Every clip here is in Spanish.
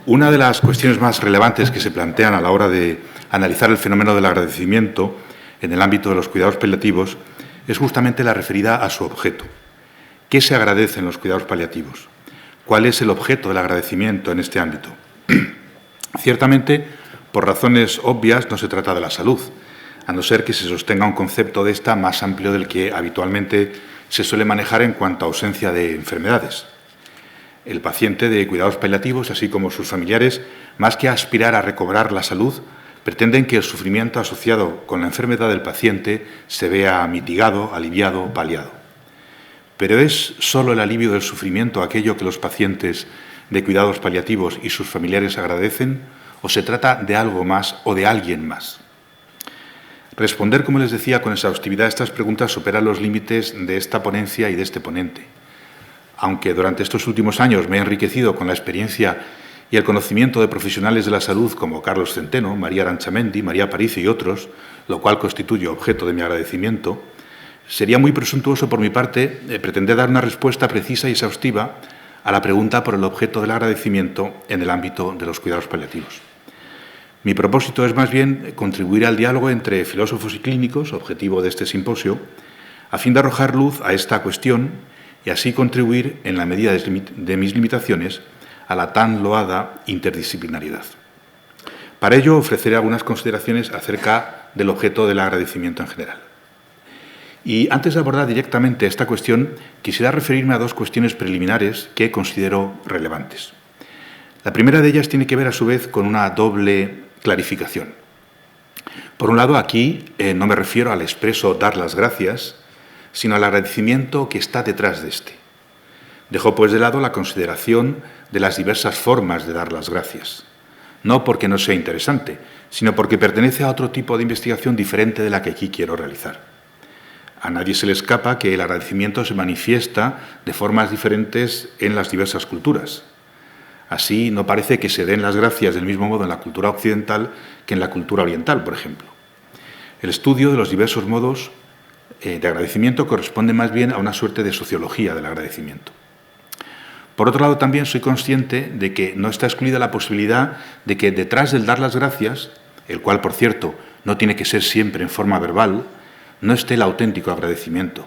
Una de las cuestiones más relevantes que se plantean a la hora de analizar el fenómeno del agradecimiento en el ámbito de los cuidados paliativos es justamente la referida a su objeto. ¿Qué se agradece en los cuidados paliativos? ¿Cuál es el objeto del agradecimiento en este ámbito? Ciertamente, por razones obvias, no se trata de la salud, a no ser que se sostenga un concepto de esta más amplio del que habitualmente se suele manejar en cuanto a ausencia de enfermedades. El paciente de cuidados paliativos, así como sus familiares, más que aspirar a recobrar la salud, pretenden que el sufrimiento asociado con la enfermedad del paciente se vea mitigado, aliviado, paliado. Pero ¿es solo el alivio del sufrimiento aquello que los pacientes de cuidados paliativos y sus familiares agradecen, o se trata de algo más o de alguien más? Responder, como les decía, con exhaustividad a estas preguntas supera los límites de esta ponencia y de este ponente. Aunque durante estos últimos años me he enriquecido con la experiencia y el conocimiento de profesionales de la salud como Carlos Centeno, María Aranchamendi, María Aparicio y otros, lo cual constituye objeto de mi agradecimiento, sería muy presuntuoso por mi parte pretender dar una respuesta precisa y exhaustiva a la pregunta por el objeto del agradecimiento en el ámbito de los cuidados paliativos. Mi propósito es más bien contribuir al diálogo entre filósofos y clínicos, objetivo de este simposio, a fin de arrojar luz a esta cuestión y así contribuir, en la medida de mis limitaciones, a la tan loada interdisciplinariedad. Para ello, ofreceré algunas consideraciones acerca del objeto del agradecimiento en general. Y antes de abordar directamente esta cuestión, quisiera referirme a dos cuestiones preliminares que considero relevantes. La primera de ellas tiene que ver, a su vez, con una doble clarificación. Por un lado, aquí no me refiero al expreso dar las gracias, sino al agradecimiento que está detrás de este. Dejo, pues, de lado la consideración de las diversas formas de dar las gracias, no porque no sea interesante, sino porque pertenece a otro tipo de investigación diferente de la que aquí quiero realizar. A nadie se le escapa que el agradecimiento se manifiesta de formas diferentes en las diversas culturas. Así, no parece que se den las gracias del mismo modo en la cultura occidental que en la cultura oriental, por ejemplo. El estudio de los diversos modos de agradecimiento corresponde más bien a una suerte de sociología del agradecimiento. Por otro lado, también soy consciente de que no está excluida la posibilidad de que detrás del dar las gracias, el cual, por cierto, no tiene que ser siempre en forma verbal, no esté el auténtico agradecimiento.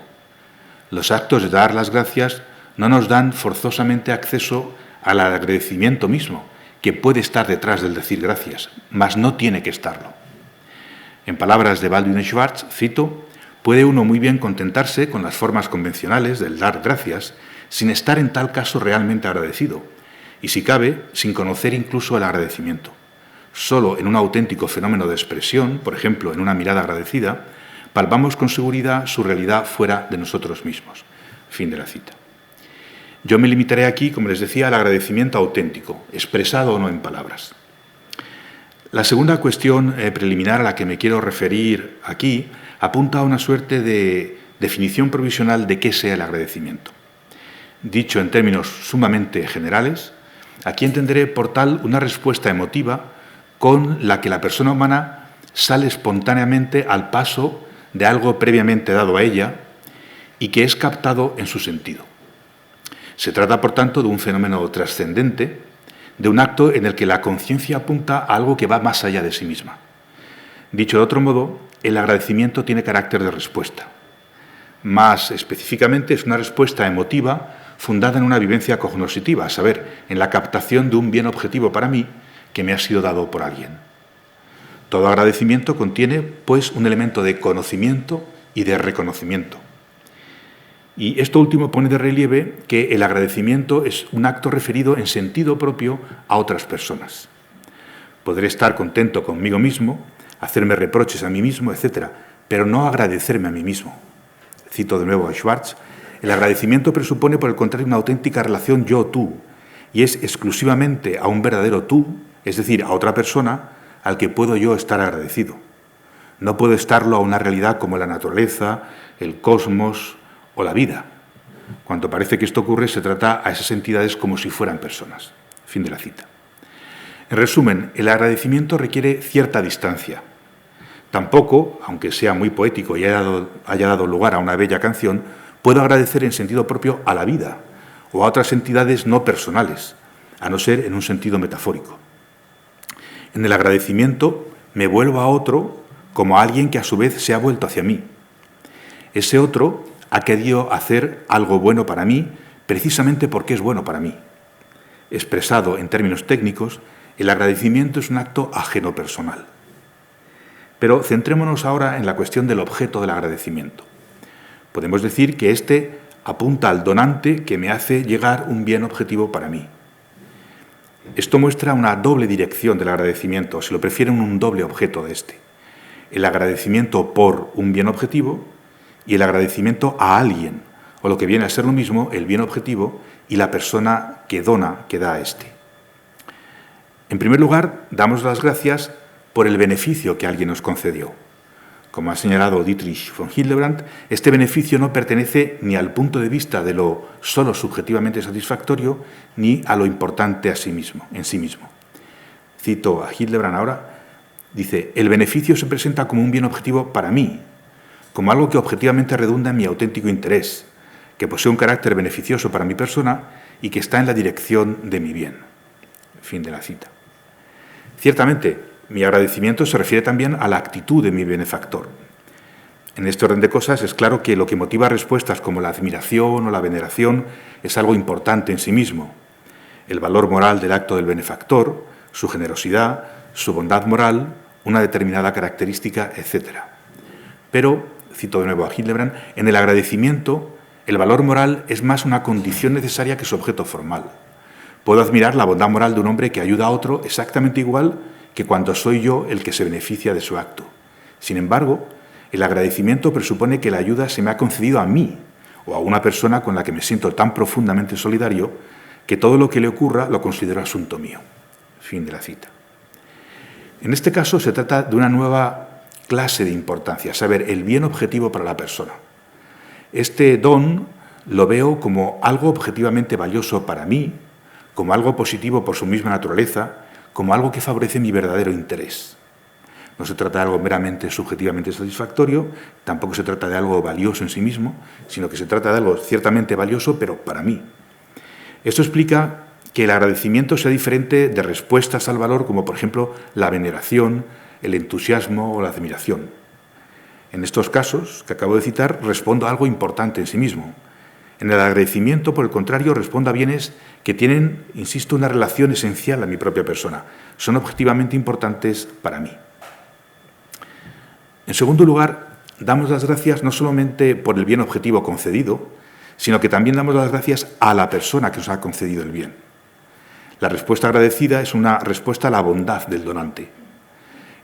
Los actos de dar las gracias no nos dan forzosamente acceso al agradecimiento mismo, que puede estar detrás del decir gracias, mas no tiene que estarlo. En palabras de Baldwin Schwartz, cito, puede uno muy bien contentarse con las formas convencionales del dar gracias sin estar en tal caso realmente agradecido y, si cabe, sin conocer incluso el agradecimiento. Solo en un auténtico fenómeno de expresión, por ejemplo, en una mirada agradecida, palpamos con seguridad su realidad fuera de nosotros mismos. Fin de la cita. Yo me limitaré aquí, como les decía, al agradecimiento auténtico, expresado o no en palabras. La segunda cuestión preliminar a la que me quiero referir aquí apunta a una suerte de definición provisional de qué sea el agradecimiento. Dicho en términos sumamente generales, aquí entenderé por tal una respuesta emotiva con la que la persona humana sale espontáneamente al paso de algo previamente dado a ella y que es captado en su sentido. Se trata, por tanto, de un fenómeno trascendente, de un acto en el que la conciencia apunta a algo que va más allá de sí misma. Dicho de otro modo, el agradecimiento tiene carácter de respuesta. Más específicamente, es una respuesta emotiva fundada en una vivencia cognoscitiva, a saber, en la captación de un bien objetivo para mí que me ha sido dado por alguien. Todo agradecimiento contiene, pues, un elemento de conocimiento y de reconocimiento. Y esto último pone de relieve que el agradecimiento es un acto referido en sentido propio a otras personas. Podré estar contento conmigo mismo, hacerme reproches a mí mismo, etc., pero no agradecerme a mí mismo. Cito de nuevo a Schwartz, el agradecimiento presupone, por el contrario, una auténtica relación yo-tú, y es exclusivamente a un verdadero tú, es decir, a otra persona, al que puedo yo estar agradecido. No puedo estarlo a una realidad como la naturaleza, el cosmos o la vida. Cuando parece que esto ocurre, se trata a esas entidades como si fueran personas. Fin de la cita. En resumen, el agradecimiento requiere cierta distancia. Tampoco, aunque sea muy poético y haya dado lugar a una bella canción, puedo agradecer en sentido propio a la vida o a otras entidades no personales, a no ser en un sentido metafórico. En el agradecimiento me vuelvo a otro como a alguien que a su vez se ha vuelto hacia mí. Ese otro ha querido hacer algo bueno para mí precisamente porque es bueno para mí. Expresado en términos técnicos, el agradecimiento es un acto ajeno personal. Pero centrémonos ahora en la cuestión del objeto del agradecimiento. Podemos decir que éste apunta al donante que me hace llegar un bien objetivo para mí. Esto muestra una doble dirección del agradecimiento, si lo prefieren, un doble objeto de este. El agradecimiento por un bien objetivo y el agradecimiento a alguien, o lo que viene a ser lo mismo, el bien objetivo y la persona que dona, que da a este. En primer lugar, damos las gracias por el beneficio que alguien nos concedió. Como ha señalado Dietrich von Hildebrand, este beneficio no pertenece ni al punto de vista de lo solo subjetivamente satisfactorio, ni a lo importante en sí mismo. Cito a Hildebrand ahora, dice, el beneficio se presenta como un bien objetivo para mí, como algo que objetivamente redunda en mi auténtico interés, que posee un carácter beneficioso para mi persona y que está en la dirección de mi bien. Fin de la cita. Ciertamente, mi agradecimiento se refiere también a la actitud de mi benefactor. En este orden de cosas es claro que lo que motiva respuestas como la admiración o la veneración es algo importante en sí mismo. El valor moral del acto del benefactor, su generosidad, su bondad moral, una determinada característica, etc. Pero, cito de nuevo a Hildebrand, en el agradecimiento el valor moral es más una condición necesaria que su objeto formal. Puedo admirar la bondad moral de un hombre que ayuda a otro exactamente igual que cuando soy yo el que se beneficia de su acto. Sin embargo, el agradecimiento presupone que la ayuda se me ha concedido a mí o a una persona con la que me siento tan profundamente solidario que todo lo que le ocurra lo considero asunto mío. Fin de la cita. En este caso se trata de una nueva clase de importancia, saber, el bien objetivo para la persona. Este don lo veo como algo objetivamente valioso para mí, como algo positivo por su misma naturaleza, como algo que favorece mi verdadero interés. No se trata de algo meramente subjetivamente satisfactorio, tampoco se trata de algo valioso en sí mismo, sino que se trata de algo ciertamente valioso, pero para mí. Esto explica que el agradecimiento sea diferente de respuestas al valor, como por ejemplo la veneración, el entusiasmo o la admiración. En estos casos que acabo de citar, respondo a algo importante en sí mismo. En el agradecimiento, por el contrario, respondo a bienes que tienen, insisto, una relación esencial a mi propia persona. Son objetivamente importantes para mí. En segundo lugar, damos las gracias no solamente por el bien objetivo concedido, sino que también damos las gracias a la persona que nos ha concedido el bien. La respuesta agradecida es una respuesta a la bondad del donante.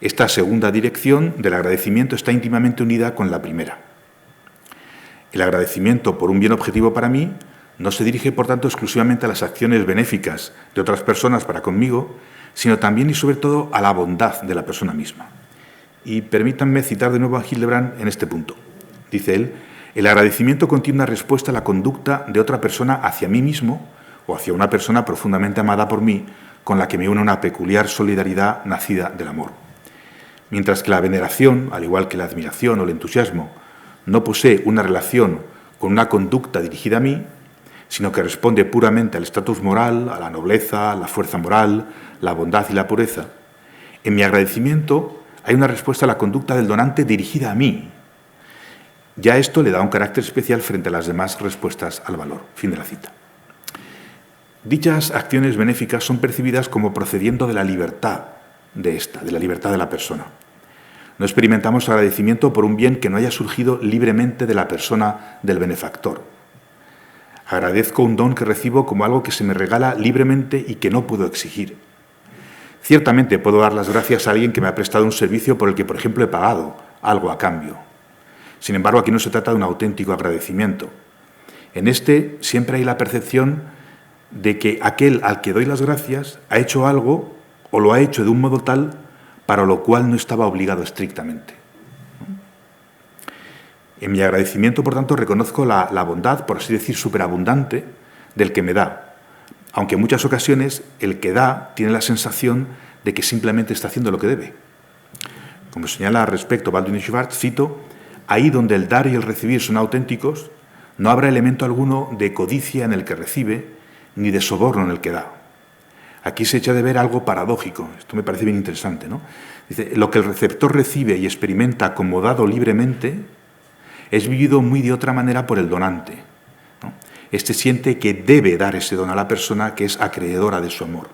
Esta segunda dirección del agradecimiento está íntimamente unida con la primera. El agradecimiento por un bien objetivo para mí no se dirige, por tanto, exclusivamente a las acciones benéficas de otras personas para conmigo, sino también y sobre todo a la bondad de la persona misma. Y permítanme citar de nuevo a Hildebrand en este punto. Dice él, el agradecimiento contiene una respuesta a la conducta de otra persona hacia mí mismo o hacia una persona profundamente amada por mí, con la que me une una peculiar solidaridad nacida del amor. Mientras que la veneración, al igual que la admiración o el entusiasmo, no posee una relación con una conducta dirigida a mí, sino que responde puramente al estatus moral, a la nobleza, a la fuerza moral, la bondad y la pureza. En mi agradecimiento hay una respuesta a la conducta del donante dirigida a mí. Ya esto le da un carácter especial frente a las demás respuestas al valor. Fin de la cita. Dichas acciones benéficas son percibidas como procediendo de la libertad de la libertad de la persona. No experimentamos agradecimiento por un bien que no haya surgido libremente de la persona del benefactor. Agradezco un don que recibo como algo que se me regala libremente y que no puedo exigir. Ciertamente puedo dar las gracias a alguien que me ha prestado un servicio por el que, por ejemplo, he pagado algo a cambio. Sin embargo, aquí no se trata de un auténtico agradecimiento. En este siempre hay la percepción de que aquel al que doy las gracias ha hecho algo o lo ha hecho de un modo tal para lo cual no estaba obligado estrictamente. En mi agradecimiento, por tanto, reconozco la bondad, por así decir, superabundante del que me da, aunque en muchas ocasiones el que da tiene la sensación de que simplemente está haciendo lo que debe. Como señala al respecto Baldwin y Schwartz, cito, ahí donde el dar y el recibir son auténticos, no habrá elemento alguno de codicia en el que recibe, ni de soborno en el que da. Aquí se echa de ver algo paradójico. Esto me parece bien interesante, ¿no? Dice, lo que el receptor recibe y experimenta como dado libremente es vivido muy de otra manera por el donante, ¿no? Este siente que debe dar ese don a la persona que es acreedora de su amor,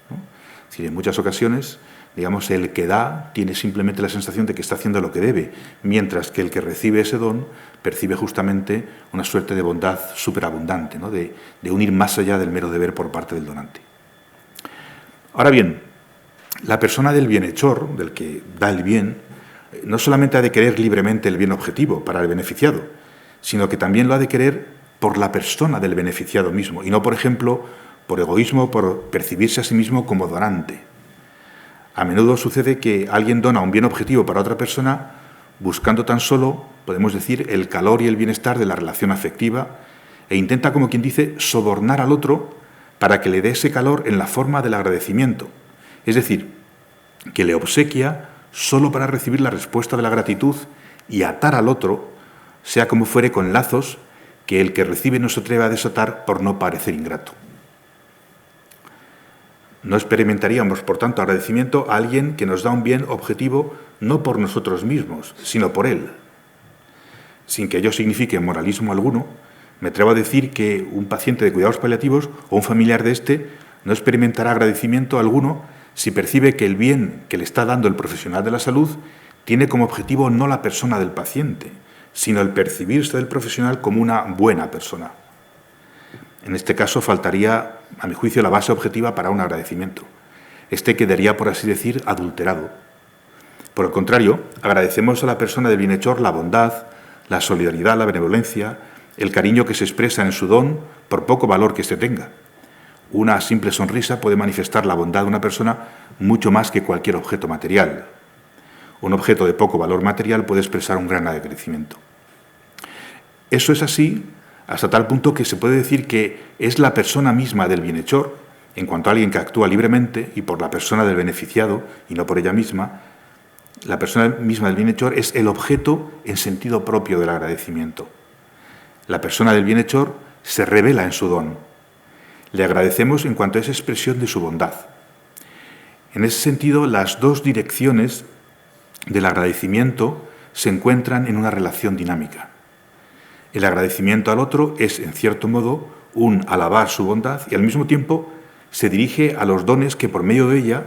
¿no? Es decir, en muchas ocasiones, digamos, el que da tiene simplemente la sensación de que está haciendo lo que debe, mientras que el que recibe ese don percibe justamente una suerte de bondad superabundante, ¿no? de un ir más allá del mero deber por parte del donante. Ahora bien, la persona del bienhechor, del que da el bien, no solamente ha de querer libremente el bien objetivo para el beneficiado, sino que también lo ha de querer por la persona del beneficiado mismo, y no, por ejemplo, por egoísmo, por percibirse a sí mismo como donante. A menudo sucede que alguien dona un bien objetivo para otra persona buscando tan solo, podemos decir, el calor y el bienestar de la relación afectiva e intenta, como quien dice, sobornar al otro para que le dé ese calor en la forma del agradecimiento. Es decir, que le obsequia solo para recibir la respuesta de la gratitud y atar al otro, sea como fuere, con lazos que el que recibe no se atreve a desatar por no parecer ingrato. No experimentaríamos, por tanto, agradecimiento a alguien que nos da un bien objetivo no por nosotros mismos, sino por él. Sin que ello signifique moralismo alguno, me atrevo a decir que un paciente de cuidados paliativos o un familiar de éste no experimentará agradecimiento alguno si percibe que el bien que le está dando el profesional de la salud tiene como objetivo no la persona del paciente, sino el percibirse del profesional como una buena persona. En este caso faltaría, a mi juicio, la base objetiva para un agradecimiento. Este quedaría, por así decir, adulterado. Por el contrario, agradecemos a la persona del bienhechor la bondad, la solidaridad, la benevolencia, el cariño que se expresa en su don, por poco valor que éste tenga. Una simple sonrisa puede manifestar la bondad de una persona mucho más que cualquier objeto material. Un objeto de poco valor material puede expresar un gran agradecimiento. Eso es así hasta tal punto que se puede decir que es la persona misma del bienhechor, en cuanto a alguien que actúa libremente y por la persona del beneficiado y no por ella misma, la persona misma del bienhechor es el objeto en sentido propio del agradecimiento. La persona del bienhechor se revela en su don. Le agradecemos en cuanto a esa expresión de su bondad. En ese sentido, las dos direcciones del agradecimiento se encuentran en una relación dinámica. El agradecimiento al otro es, en cierto modo, un alabar su bondad y al mismo tiempo se dirige a los dones que por medio de ella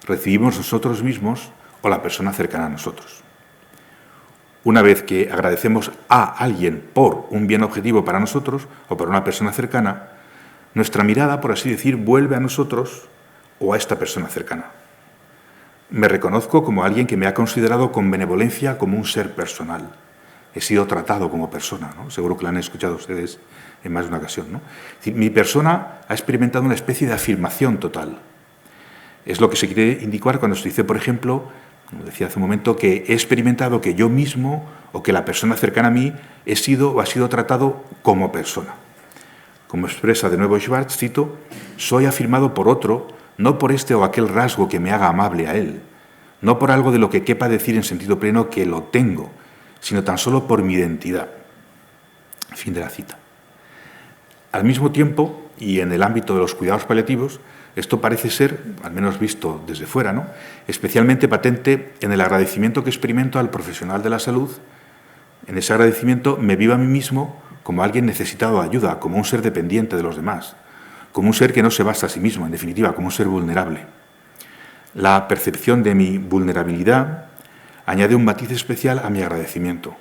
recibimos nosotros mismos o la persona cercana a nosotros. Una vez que agradecemos a alguien por un bien objetivo para nosotros o por una persona cercana, nuestra mirada, por así decir, vuelve a nosotros o a esta persona cercana. Me reconozco como alguien que me ha considerado con benevolencia como un ser personal. He sido tratado como persona, ¿no? Seguro que lo han escuchado ustedes en más de una ocasión, ¿no? Es decir, mi persona ha experimentado una especie de afirmación total. Es lo que se quiere indicar cuando se dice, por ejemplo, como decía hace un momento, que he experimentado que yo mismo o que la persona cercana a mí he sido o ha sido tratado como persona. Como expresa de nuevo Schwartz, cito, soy afirmado por otro, no por este o aquel rasgo que me haga amable a él, no por algo de lo que quepa decir en sentido pleno que lo tengo, sino tan solo por mi identidad. Fin de la cita. Al mismo tiempo, y en el ámbito de los cuidados paliativos, esto parece ser, al menos visto desde fuera, ¿no?, especialmente patente en el agradecimiento que experimento al profesional de la salud. En ese agradecimiento me vivo a mí mismo como alguien necesitado de ayuda, como un ser dependiente de los demás, como un ser que no se basa a sí mismo, en definitiva, como un ser vulnerable. La percepción de mi vulnerabilidad añade un matiz especial a mi agradecimiento.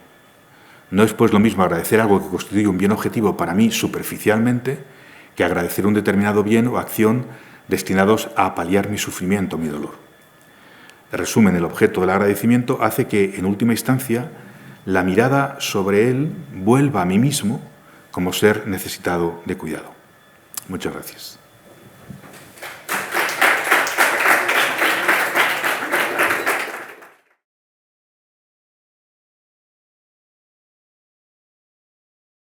No es pues lo mismo agradecer algo que constituye un bien objetivo para mí superficialmente que agradecer un determinado bien o acción destinados a paliar mi sufrimiento, mi dolor. En resumen, el objeto del agradecimiento hace que, en última instancia, la mirada sobre él vuelva a mí mismo como ser necesitado de cuidado. Muchas gracias.